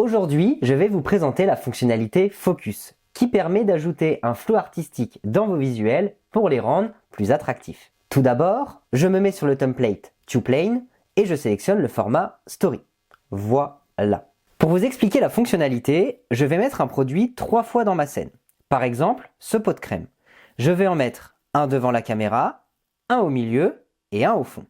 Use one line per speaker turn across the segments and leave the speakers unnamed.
Aujourd'hui, je vais vous présenter la fonctionnalité Focus, qui permet d'ajouter un flou artistique dans vos visuels pour les rendre plus attractifs. Tout d'abord, je me mets sur le template ToPlane et je sélectionne le format Story. Voilà. Pour vous expliquer la fonctionnalité, je vais mettre un produit 3 fois dans ma scène. Par exemple, ce pot de crème. Je vais en mettre un devant la caméra, un au milieu et un au fond.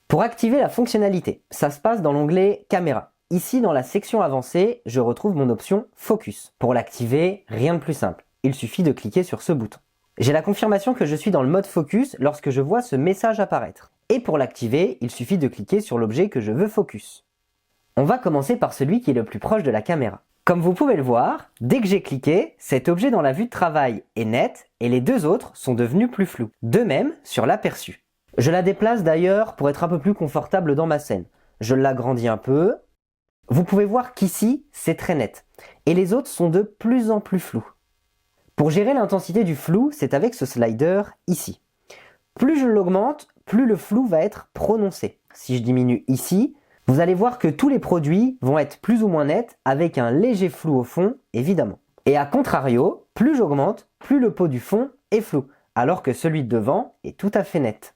Pour activer la fonctionnalité, ça se passe dans l'onglet Caméra. Ici, dans la section avancée, je retrouve mon option Focus. Pour l'activer, rien de plus simple. Il suffit de cliquer sur ce bouton. J'ai la confirmation que je suis dans le mode Focus lorsque je vois ce message apparaître. Et pour l'activer, il suffit de cliquer sur l'objet que je veux Focus. On va commencer par celui qui est le plus proche de la caméra. Comme vous pouvez le voir, dès que j'ai cliqué, cet objet dans la vue de travail est net et les deux autres sont devenus plus flous. De même sur l'aperçu. Je la déplace d'ailleurs pour être un peu plus confortable dans ma scène. Je l'agrandis un peu. Vous pouvez voir qu'ici, c'est très net. Et les autres sont de plus en plus flous. Pour gérer l'intensité du flou, c'est avec ce slider ici. Plus je l'augmente, plus le flou va être prononcé. Si je diminue ici, vous allez voir que tous les produits vont être plus ou moins nets avec un léger flou au fond, évidemment. Et à contrario, plus j'augmente, plus le pot du fond est flou, alors que celui de devant est tout à fait net.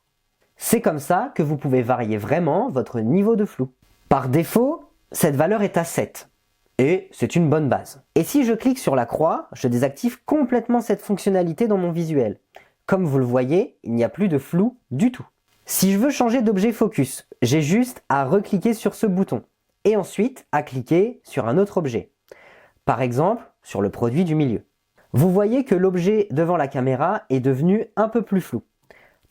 C'est comme ça que vous pouvez varier vraiment votre niveau de flou. Par défaut, cette valeur est à 7. Et c'est une bonne base. Et si je clique sur la croix, je désactive complètement cette fonctionnalité dans mon visuel. Comme vous le voyez, il n'y a plus de flou du tout. Si je veux changer d'objet focus, j'ai juste à recliquer sur ce bouton et ensuite à cliquer sur un autre objet. Par exemple, sur le produit du milieu. Vous voyez que l'objet devant la caméra est devenu un peu plus flou.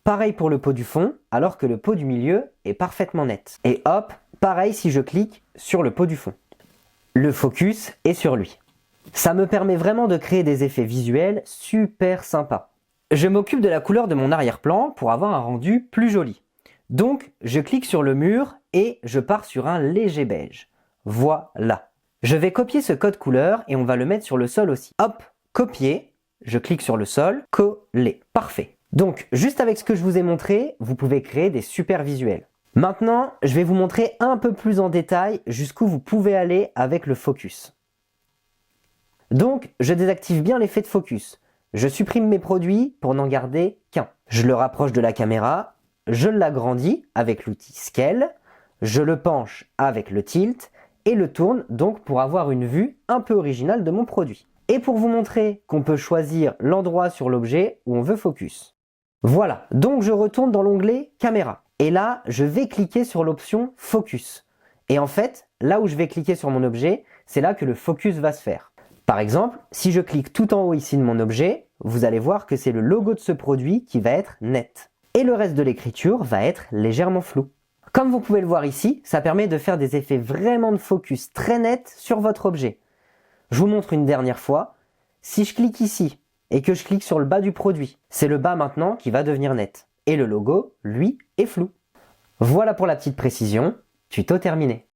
Pareil pour le pot du fond, alors que le pot du milieu est parfaitement net. Et hop, pareil si je clique sur le pot du fond. Le focus est sur lui. Ça me permet vraiment de créer des effets visuels super sympas. Je m'occupe de la couleur de mon arrière-plan pour avoir un rendu plus joli. Donc, je clique sur le mur et je pars sur un léger beige. Voilà. Je vais copier ce code couleur et on va le mettre sur le sol aussi. Hop, copier, je clique sur le sol, coller. Parfait. Donc, juste avec ce que je vous ai montré, vous pouvez créer des super visuels. Maintenant, je vais vous montrer un peu plus en détail jusqu'où vous pouvez aller avec le focus. Donc, je désactive bien l'effet de focus. Je supprime mes produits pour n'en garder qu'un. Je le rapproche de la caméra, je l'agrandis avec l'outil Scale, je le penche avec le Tilt et le tourne donc pour avoir une vue un peu originale de mon produit. Et pour vous montrer qu'on peut choisir l'endroit sur l'objet où on veut focus. Voilà, donc je retourne dans l'onglet Caméra. Et là, je vais cliquer sur l'option Focus. Et en fait, là où je vais cliquer sur mon objet, c'est là que le focus va se faire. Par exemple, si je clique tout en haut ici de mon objet, vous allez voir que c'est le logo de ce produit qui va être net. Et le reste de l'écriture va être légèrement flou. Comme vous pouvez le voir ici, ça permet de faire des effets vraiment de focus très nets sur votre objet. Je vous montre une dernière fois. Si je clique ici et que je clique sur le bas du produit, c'est le bas maintenant qui va devenir net. Et le logo, lui, est flou. Voilà pour la petite précision. Tuto terminé.